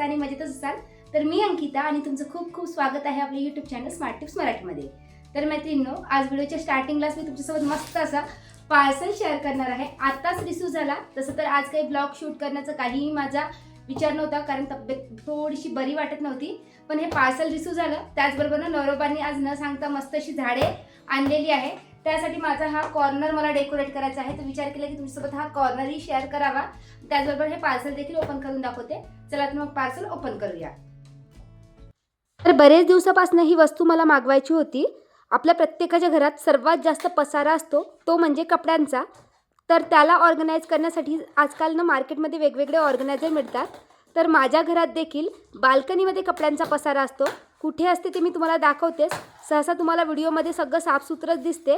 आणि मजेतच असाल तर मी अंकिता आणि तुमचं खूप खूप स्वागत आहे आपल्या यूट्यूब चॅनल स्मार्ट टिप्स मराठीमध्ये। तर मैत्रिणींनो, आज व्हिडिओच्या स्टार्टिंगलाच मी तुमच्यासोबत मस्त असा पार्सल शेअर करणार आहे। आताच रिसीव झाला। तसं तर आज काही ब्लॉग शूट करण्याचा काहीही माझा विचार नव्हता, कारण तब्येत थोडीशी बरी वाटत नव्हती। पण हे पार्सल रिसीव झालं। त्याचबरोबर नवरोबांनी आज न सांगता मस्त अशी झाडे आणलेली आहे। त्यासाठी माझा हा कॉर्नर मला डेकोरेट करायचा आहे। तर विचार केला की तुमच्यासोबत हा कॉर्नरही शेअर करावा। त्याचबरोबर हे पार्सल देखील ओपन करून दाखवते। चला तर मग पार्सल ओपन करूया। तर बरेच दिवसापासून ही वस्तू मला मागवायची होती। आपल्या प्रत्येकाच्या घरात सर्वात जास्त पसारा असतो तो म्हणजे कपड्यांचा। तर त्याला ऑर्गनाइज करण्यासाठी आजकाल ना मार्केटमध्ये वेगवेगळे ऑर्गनायझर मिळतात। तर माझ्या घरात देखील बाल्कनीमध्ये कपड्यांचा पसारा असतो। कुठे असते ते मी तुम्हाला दाखवतेच। सहसा तुम्हाला व्हिडिओमध्ये सगळं साफसुथरंच दिसते।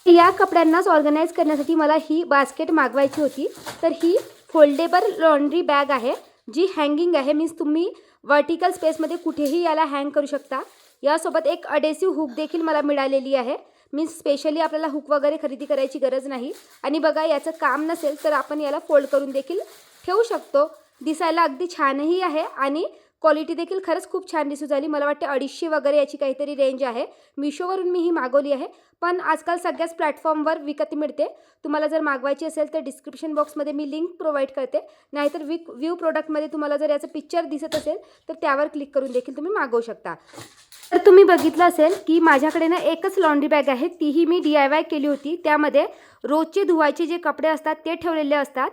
या कपड्यांनाच ऑर्गनाइज करण्यासाठी मला ही बास्केट मागवायची होती। तर ही फोल्डेबल लॉन्ड्री बॅग आहे, जी हँगिंग आहे। मीन्स तुम्ही वर्टिकल स्पेसमध्ये कुठेही याला हँग करू शकता। यासोबत एक अडेसिव्ह हुक देखील मला मिळालेली आहे। मीन्स स्पेशली आपल्याला हुक वगैरे खरेदी करायची गरज नाही। आणि बघा, याचं काम नसेल तर आपण याला फोल्ड करून देखील ठेवू शकतो। दिसायला अगदी छानही आहे आणि क्वालिटी देखील खरंच खूप छान दिसू झाली। मला वाटते 250 वगैरे याची काहीतरी रेंज आहे। मिशोवरून मी ही मागवली आहे, पण आजकाल सगळ्याच प्लॅटफॉर्मवर विकत मिळते। तुम्हाला जर मागवायची असेल तर डिस्क्रिप्शन बॉक्समध्ये मी लिंक प्रोव्हाइड करते, नाहीतर व्ह्यू प्रोडक्टमध्ये तुम्हाला जर याचं पिक्चर दिसत असेल तर त्यावर क्लिक करून देखील तुम्ही मागवू शकता। तर तुम्ही बघितलं असेल की माझ्याकडे ना एकच लॉन्ड्री बॅग आहे, तीही मी DIY केली होती। त्यामध्ये रोजचे धुवायचे जे कपडे असतात ते ठेवलेले असतात।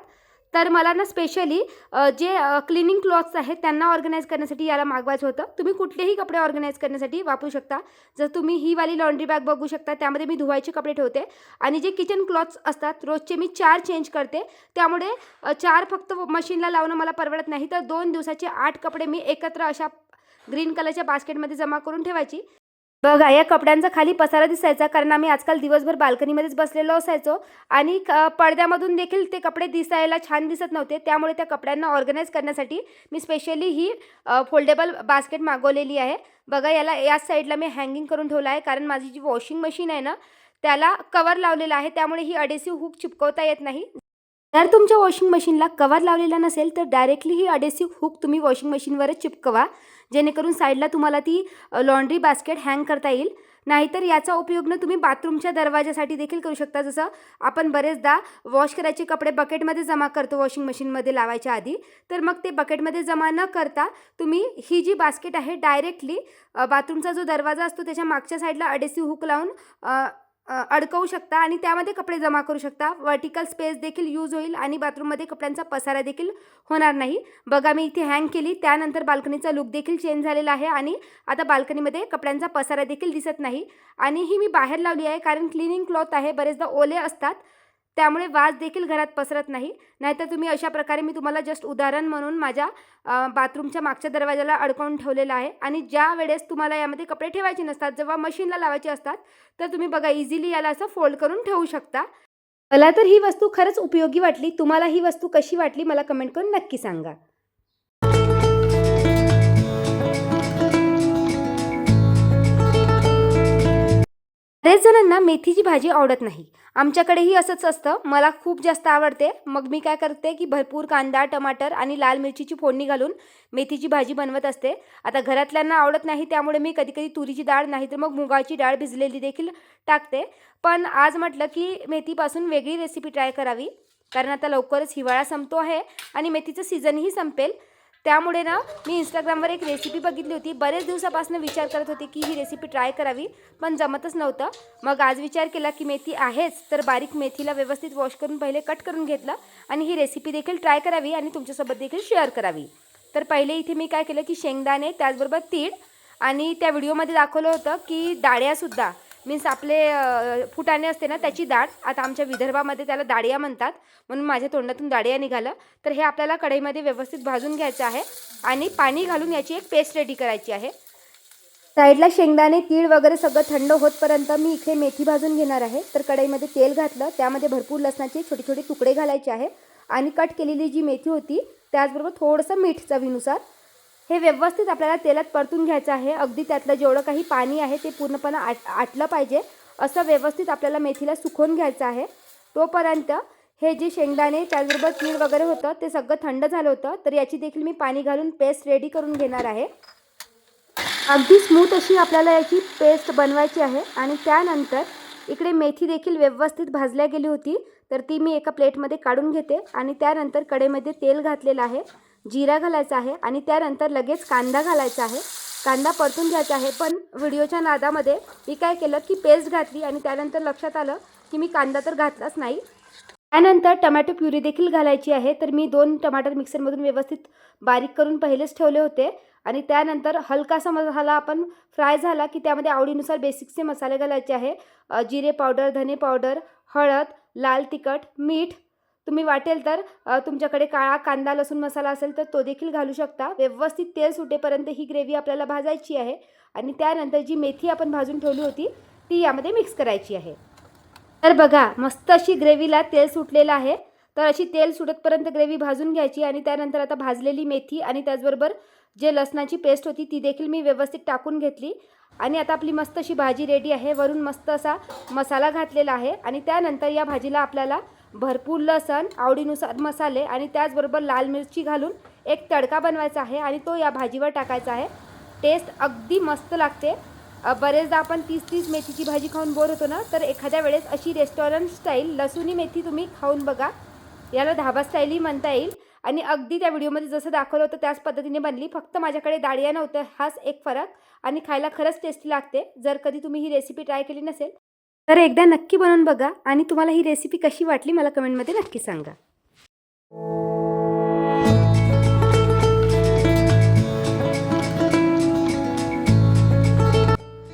तर मला ना स्पेशली जे क्लिनिंग क्लॉथ्स आहेत त्यांना ऑर्गनाइज करण्यासाठी याला मागवायचं होतं। तुम्ही कुठलेही कपडे ऑर्गनाइज करण्यासाठी वापरू शकता। जर तुम्ही ही वाली लॉन्ड्री बॅग बघू शकता, त्यामध्ये मी धुवायचे कपडे ठेवते आणि जे किचन क्लॉथ्स असतात रोजचे मी 4 चेंज करते। त्यामुळे 4 फक्त मशीनला लावणं मला परवडत नाही, तर 2 दिवसाचे 8 कपडे मी एकत्र अशा ग्रीन कलरच्या बास्केटमध्ये जमा करून ठेवायची। बघा, या कपड्यांचा खाली पसारा दिसायचा, कारण आम्ही आजकाल दिवसभर बाल्कनीमध्येच बसलेलो असायचो आणि पडद्यामधून देखील ते कपडे दिसायला छान दिसत नव्हते। त्यामुळे त्या कपड्यांना ऑर्गनाइज करण्यासाठी मी स्पेशली ही फोल्डेबल बास्केट मागवलेली आहे। बघा, याला याच साईडला मी हँगिंग करून ठेवलं आहे, कारण माझी जी वॉशिंग मशीन आहे ना त्याला कवर लावलेला आहे। त्यामुळे ही अडेसिव्ह हुक चिपकवता येत नाही। जर तुमच्या वॉशिंग मशीनला कवर लावलेला नसेल तर डायरेक्टली ही अडेसिव्ह हुक तुम्ही वॉशिंग मशीनवरच चिपकवा, जेणेकरून साईडला तुम्हाला ती लॉन्ड्री बास्केट हँग करता येईल। नाहीतर याचा उपयोग ना तुम्ही बाथरूमच्या दरवाजासाठी देखील करू शकता। जसं आपण बरेचदा वॉश करायचे कपडे बकेटमध्ये जमा करतो वॉशिंग मशीनमध्ये लावायच्या आधी, तर मग ते बकेटमध्ये जमा न करता तुम्ही ही जी बास्केट आहे डायरेक्टली बाथरूमचा जो दरवाजा असतो त्याच्या मागच्या साईडला अडेसिव्ह हुक लावून अडकवू शकता आणि त्यामध्ये कपडे जमा करू शकता। वर्टिकल स्पेस देखील यूज होईल आणि बाथरूममध्ये कपड्यांचा पसारा देखील होणार नाही। बघा, मी इथे हँग केली, त्यानंतर बाल्कनीचा लुक देखील चेंज झालेला आहे आणि आता बाल्कनीमध्ये कपड्यांचा पसारा देखील दिसत नाही। आणि ही मी बाहेर लावली आहे, कारण क्लिनिंग क्लॉथ आहे, बरेचदा ओले असतात, त्यामुळे वास देखील घरात पसरत नाही। नाहीतर तुम्ही अशा प्रकारे, मी तुम्हाला जस्ट उदाहरण म्हणून माझ्या बाथरूमच्या मागच्या दरवाजाला अडकवून ठेवलेला आहे। आणि ज्या वेळेस तुम्हाला यामध्ये कपडे ठेवायचे नसतात, जेव्हा मशीनला लावायचे असतात, तर तुम्ही बघा इझिली याला असं फोल्ड करून ठेवू शकता। मला तर ही वस्तू खरंच उपयोगी वाटली। तुम्हाला ही वस्तू कशी वाटली मला कमेंट करून नक्की सांगा। बरेच जणांना मेथीची भाजी आवडत नाही। आमच्याकडेही असंच असतं। मला खूप जास्त आवडते। मग मी काय करते की भरपूर कांदा, टमाटर आणि लाल मिरचीची फोडणी घालून मेथीची भाजी बनवत असते। आता घरातल्यांना आवडत नाही, त्यामुळे मी कधी-कधी तुरीची डाळ नाहीतर मग मुगाची डाळ भिजलेली देखील टाकते। पण आज म्हटलं की मेथीपासून वेगळी रेसिपी ट्राय करावी, कारण आता लवकरच हिवाळा संपतो आहे आणि मेथीचं सीझनही संपेल। त्यामुळे ना मी इंस्टाग्रामवर एक रेसिपी बघितली होती। बरेच दिवसापासून विचार करत होते की ही रेसिपी ट्राय करावी, पण जमतच नव्हतं। मग आज विचार केला की मेथी आहेच, तर बारीक मेथीला व्यवस्थित वॉश करून पहिले कट करून घेतलं आणि ही रेसिपी देखील ट्राय करावी आणि तुमच्यासोबत देखील शेअर करावी। तर पहिले इथे मी काय केलं की शेंगदाणे, त्याचबरोबर तीळ, आणि त्या व्हिडिओमध्ये दाखवलं होतं की डाळ्यासुद्धा, मीन्स आपले फुटाणे असते ना त्याची डाळ, आता आमच्या विदर्भामध्ये त्याला दाडिया म्हणतात, म्हणून माझ्या तोंडातून दाडिया निघालं। तर हे आपल्याला कढईमध्ये व्यवस्थित भाजून घ्यायचं आहे आणि पाणी घालून याची एक पेस्ट रेडी करायची आहे। साईडला शेंगदाणे, तीळ वगैरे सगळं थंड होतपर्यंत मी इथे मेथी भाजून घेणार आहे। तर कढईमध्ये तेल घातलं, त्यामध्ये भरपूर लसणाचे छोटे छोटे तुकडे घालायचे आहे आणि कट केलेली जी मेथी होती त्याचबरोबर थोडंसं मीठ चवीनुसार, हे व्यवस्थित आपल्याला तेलात परतून घ्यायचं आहे। अगदी त्यातलं जेवढं काही पाणी आहे ते पूर्णपणे आटलं पाहिजे, असं व्यवस्थित आपल्याला मेथीला सुकवून घ्यायचं आहे। तोपर्यंत हे जे शेंगदाणे त्याचबरोबर तीळ वगैरे होतं ते सगळं थंड झालं होतं, तर याची देखील मी पाणी घालून पेस्ट रेडी करून घेणार आहे। अगदी स्मूथ अशी आपल्याला याची पेस्ट बनवायची आहे। आणि त्यानंतर इकडे मेथी देखील व्यवस्थित भाजल्या गेली होती, तर ती मी एका प्लेटमध्ये काढून घेते। आणि त्यानंतर कढईमध्ये तेल घातलेलं आहे, जिरा घालायचा आहे आणि त्यानंतर लगेच कांदा घालायचा आहे। कांदा परतून घ्यायचा आहे, पण व्हिडिओच्या नादामध्ये मी काय केलं की पेस्ट घातली आणि त्यानंतर लक्षात आलं की मी कांदा तर घातलाच नाही। त्यानंतर टोमॅटो प्युरी देखील घालायची आहे, तर मी 2 टमाटर मिक्सरमधून व्यवस्थित बारीक करून पहिलेच ठेवले होते। आणि त्यानंतर हलकासा मसाला आपण फ्राय झाला की त्यामध्ये आवडीनुसार बेसिकचे मसाले घालायचे आहे। जिरे पावडर, धने पावडर, हळद, लाल तिखट, मीठ, तुम्ही वाटेल तर तुमच्याकडे काळा कांदा लसूण मसाला असेल तर तो देखील घालू शकता। व्यवस्थित तेल सुटेपर्यंत ही ग्रेव्ही आपल्याला भाजायची आहे आणि त्यानंतर जी मेथी आपण भाजून ठेवली होती ती यामध्ये मिक्स करायची आहे। तर बघा मस्त अशी ग्रेव्हीला तेल सुटलेलं आहे, तर अशी तेल सुटतपर्यंत ग्रेव्ही भाजून घ्यायची। आणि त्यानंतर आता भाजलेली मेथी आणि त्याचबरोबर जे लसणाची पेस्ट होती ती देखील मी व्यवस्थित टाकून घेतली। आणि आता आपली मस्त अशी भाजी रेडी आहे। वरून मस्त असा मसाला घातलेला आहे आणि त्यानंतर या भाजीला आपल्याला भरपूर लसण, आवडीनुसार मसाले आणि त्याचबरोबर लाल मिरची घालून एक तडका बनवायचा आहे आणि तो या भाजीवर टाकायचा आहे। टेस्ट अगदी मस्त लागते। बरेचदा आपण 30-30 मेथीची भाजी खाऊन बोर होतो ना, तर एखाद्या वेळेस अशी रेस्टॉरंट स्टाईल लसूणी मेथी तुम्ही खाऊन बघा, याला धाबा स्टाईलही म्हणता येईल। आणि अगदी त्या व्हिडिओमध्ये जसं दाखवलं होतं त्याच पद्धतीने बनली, फक्त माझ्याकडे दाढिया नव्हतं, हाच एक फरक। आणि खायला खरंच टेस्टी लागते। जर कधी तुम्ही ही रेसिपी ट्राय केली नसेल तर एकदा नक्की बनवून बघा आणि तुम्हाला ही रेसिपी कशी वाटली मला कमेंटमध्ये नक्की सांगा।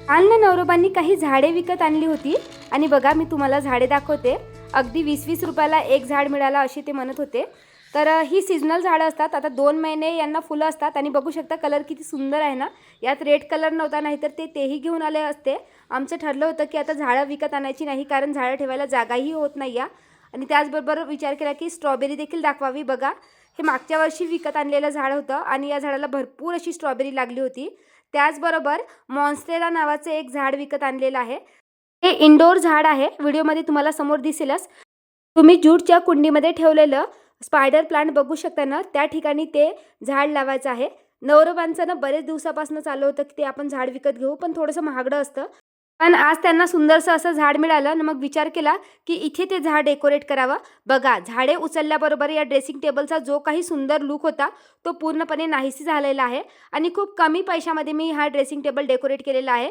काल ना नवरोबांनी काही झाडे विकत आणली होती आणि बघा मी तुम्हाला झाडे दाखवते। अगदी 20-20 रुपयाला एक झाड मिळाला असे ते म्हणत होते। तर ही सीजनल झाडं असतात, आता 2 महिने यांना फुलं असतात। आणि बघू शकता कलर किती सुंदर आहे ना, यात रेड कलर नव्हता, नाहीतर तेही घेऊन आले असते। आमचं ठरलं होतं की आता झाडं विकत आणायची नाही, कारण झाडं ठेवायला जागाही होत नाही या। आणि त्याचबरोबर विचार केला की स्ट्रॉबेरी देखील दाखवावी। बघा हे मागच्या वर्षी विकत आणलेलं झाड होतं आणि या झाडाला भरपूर अशी स्ट्रॉबेरी लागली होती। त्याचबरोबर मॉन्स्टेरा नावाचं एक झाड विकत आणलेलं आहे, हे इंडोर झाड आहे, व्हिडिओमध्ये तुम्हाला समोर दिसेलच। तुम्ही ज्यूटच्या कुंडीमध्ये ठेवलेलं स्पायडर प्लांट बघू शकता ना, त्या ठिकाणी ते झाड लावायचं आहे। नवरोबांचं ना बरेच दिवसापासून चालू होतं की ते आपण झाड विकत घेऊ, पण थोडंसं महागडं असतं। पण आज त्यांना सुंदरसं असं झाड मिळालं ना, मग विचार केला की इथे ते झाड डेकोरेट करावं। बघा झाडे उचलल्याबरोबर या ड्रेसिंग टेबलचा जो काही सुंदर लुक होता तो पूर्णपणे नाहीसा झालेला आहे आणि खूप कमी पैशामध्ये मी हा ड्रेसिंग टेबल डेकोरेट केलेला आहे।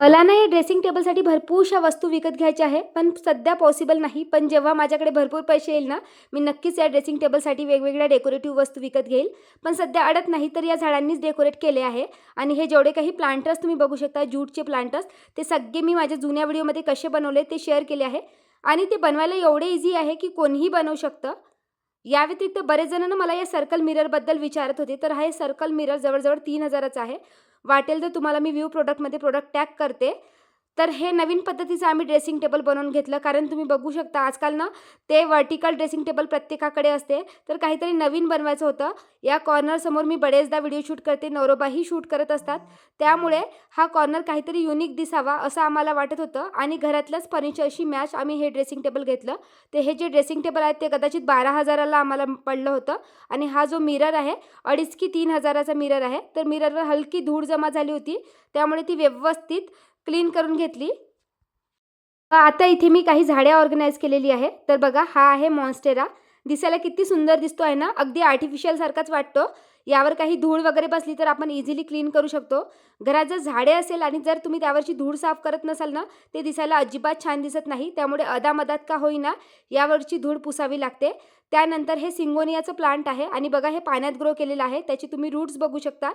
मला ना या ड्रेसिंग टेबलसाठी भरपूरशा वस्तू विकत घ्यायच्या आहे, पण सध्या पॉसिबल नाही। पण जेव्हा माझ्याकडे भरपूर पैसे येईल ना, मी नक्कीच या ड्रेसिंग टेबलसाठी वेगवेगळ्या डेकोरेटिव्ह वस्तू विकत घेईल। पण सध्या अडत नाही, तर या झाडांनीच डेकोरेट केले आहे। आणि हे जेवढे काही प्लांटर्स तुम्ही बघू शकता ज्यूटचे प्लांटर्स, ते सगळे मी माझ्या जुन्या व्हिडिओमध्ये कसे बनवले ते शेअर केले आहे। आणि ते बनवायला एवढे इझी आहे की कोणीही बनवू शकतं। या व्यतिरिक्त बरेच जण ना मला या सर्कल मिररबद्दल विचारत होते, तर हा सर्कल मिरर जवळजवळ 3000चा आहे। वाटेल तर तुम्हाला मी व्ह्यू प्रोडक्टमध्ये प्रोडक्ट टॅग करते। तर हे नवीन पद्धतीचं आम्ही ड्रेसिंग टेबल बनवून घेतलं, कारण तुम्ही बघू शकता आजकाल ना ते वर्टिकल ड्रेसिंग टेबल प्रत्येकाकडे असते, तर काहीतरी नवीन बनवायचं होतं। या कॉर्नर समोर मी बरेचदा व्हिडिओ शूट करते, नवरोबाही शूट करत असतात, त्यामुळे हा कॉर्नर काहीतरी युनिक दिसावा असं आम्हाला वाटत होतं। आणि घरातल्याच फर्निचरशी मॅच आम्ही हे ड्रेसिंग टेबल घेतलं। ते हे जे ड्रेसिंग टेबल आहे ते कदाचित 12,000ला आम्हाला पडलं होतं। आणि हा जो मिरर आहे 2.5 की 3,000चा मिरर आहे। तर मिररवर हलकी धूळ जमा झाली होती, त्यामुळे ती व्यवस्थित क्लीन करून घेतली। आता इथे मी काही झाडे ऑर्गनाइज केलेली आहे। तर बघा हा आहे मॉन्स्टेरा, दिसायला किती सुंदर दिसतो आहे ना, अगदी आर्टिफिशियल सारखाच वाटतो। यावर काही धूळ वगैरे बसली तर आपण इझिली क्लीन करू शकतो। घरात जर झाडे असेल आणि जर तुम्ही त्यावरची धूळ साफ करत नसाल ना, ते दिसायला अजिबात छान दिसत नाही। त्यामुळे अदामदात का होईना यावरची धूळ पुसावी लागते। त्यानंतर हे सिंगोनियाचं प्लांट आहे आणि बघा हे पाण्यात ग्रो केलेलं आहे, त्याची तुम्ही रूट्स बघू शकता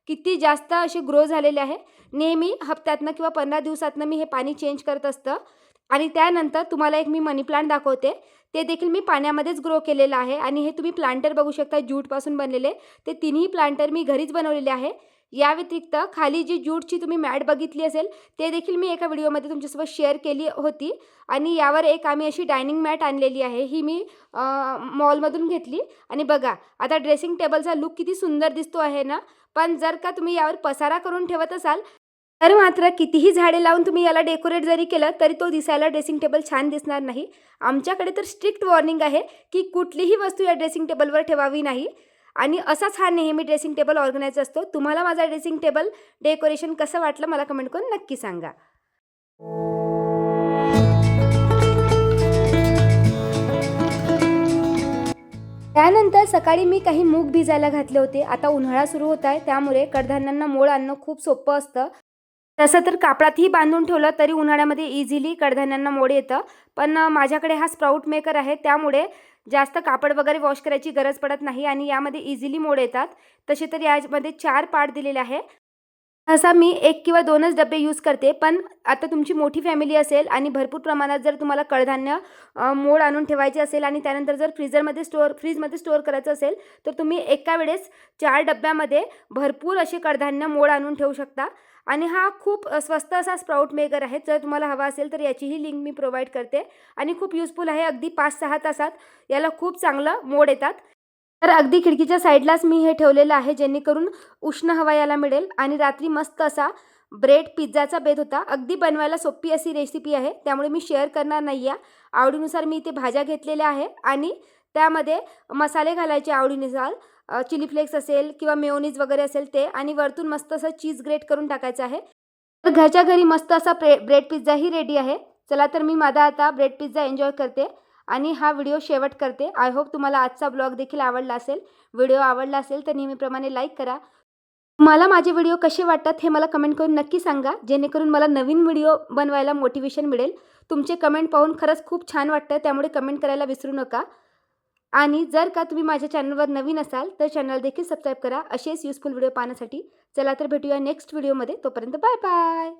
किती जास्त असे ग्रो झालेले आहे। नेहमी हप्त्यातनं किंवा 15 दिवसातनं मी हे पाणी चेंज करत असतं। आणि त्यानंतर तुम्हाला एक मी मनी प्लांट दाखवते, ते देखील मी पाण्यामध्येच ग्रो केलेलं आहे। आणि हे तुम्ही प्लांटर बघू शकता ज्यूटपासून बनलेले, ते तिन्ही प्लांटर मी घरीच बनवलेले आहे। या व्यतिरिक्त खाली जी ज्यूटची तुम्ही मॅट बघितली असेल ते देखील मी एका व्हिडिओमध्ये तुमच्यासोबत शेअर केली होती। आणि यावर एक आम्ही अशी डायनिंग मॅट आणलेली आहे, ही मी मॉलमधून घेतली। आणि बघा आता ड्रेसिंग टेबलचा लुक किती सुंदर दिसतो आहे ना, पण जर का तुम्ही यावर पसारा करून ठेवत असाल तर मात्र कितीही झाडे लावून तुम्ही याला डेकोरेट जरी केलं तरी तो दिसायला ड्रेसिंग टेबल छान दिसणार नाही. आमच्याकडे तर स्ट्रिक्ट वॉर्निंग आहे की कुठलीही वस्तू या ड्रेसिंग टेबलवर ठेवावी नाही आणि असाच हा नेहमी ड्रेसिंग टेबल ऑर्गनाइज असतो. तुम्हाला माझा ड्रेसिंग टेबल डेकोरेशन कसं वाटलं मला कमेंट करून नक्की सांगा. त्यानंतर सकाळी मी काही मूग भिजायला घातले होते. आता उन्हाळा सुरू होत आहे त्यामुळे कडधान्यांना मोड आणणं खूप सोपं असतं. तसं तर कापडातही बांधून ठेवलं तरी उन्हाळ्यामध्ये इझिली कडधान्यांना मोड येतं. पण माझ्याकडे हा स्प्राऊट मेकर आहे त्यामुळे जास्त कापड वगैरे वॉश करायची गरज पडत नाही आणि यामध्ये इझिली मोड येतात. तसे तर यामध्ये 4 पार्ट दिलेले आहे. असा मी 1 किंवा 2च डब्बे यूज करते. पण आता तुमची मोठी फॅमिली असेल आणि भरपूर प्रमाणात जर तुम्हाला कडधान्य मोड आणून ठेवायचे असेल आणि त्यानंतर जर फ्रीजमध्ये स्टोअर करायचं असेल तर तुम्ही एका वेळेस 4 डब्यामध्ये भरपूर असे कडधान्य मोड आणून ठेवू शकता. आणि हा खूप स्वस्त असा स्प्राऊट मेकर आहे. जर तुम्हाला हवा असेल तर याचीही लिंक मी प्रोव्हाइड करते आणि खूप युजफुल आहे. अगदी 5-6 तासात याला खूप चांगलं मोड येतात. तर अगदी खिडकीच्या साईडलाच मी हे ठेवलेलं आहे जेणेकरून उष्ण हवा याला मिळेल. आणि रात्री मस्त असा ब्रेड पिझ्झाचा बेत होता. अगदी बनवायला सोपी अशी रेसिपी आहे त्यामुळे मी शेअर करणार नाही आहे. आवडीनुसार मी इथे भाज्या घेतलेल्या आहे आणि त्यामध्ये मसाले घालायचे आवडीनुसार. चिली फ्लेक्स असेल किंवा मेयोनीज वगैरे असेल ते आणि वरतून मस्त असं चीज ग्रेट करून टाकायचं आहे. तर घरच्या घरी मस्त असा ब्रेड पिझ्झाही रेडी आहे. चला तर मी माझा आता ब्रेड पिझ्झा एन्जॉय करते आणि हा व्हिडिओ शेवट करते. आय होप तुम्हाला आजचा ब्लॉग देखील आवडला असेल. व्हिडिओ आवडला असेल तर नेहमीप्रमाणे लाईक करा. मला माझे व्हिडिओ कसे वाटतात हे मला कमेंट करून नक्की सांगा जेणेकरून मला नवीन व्हिडिओ बनवायला मोटिवेशन मिळेल. तुमचे कमेंट पाहून खरंच खूप छान वाटतं त्यामुळे कमेंट करायला विसरू नका. आणि जर का तुम्ही माझ्या चॅनलवर नवीन असाल तर चॅनल देखील सबस्क्राईब करा असेच युजफुल व्हिडिओ पाहण्यासाठी. चला तर भेटूया नेक्स्ट व्हिडिओमध्ये. तोपर्यंत बाय बाय.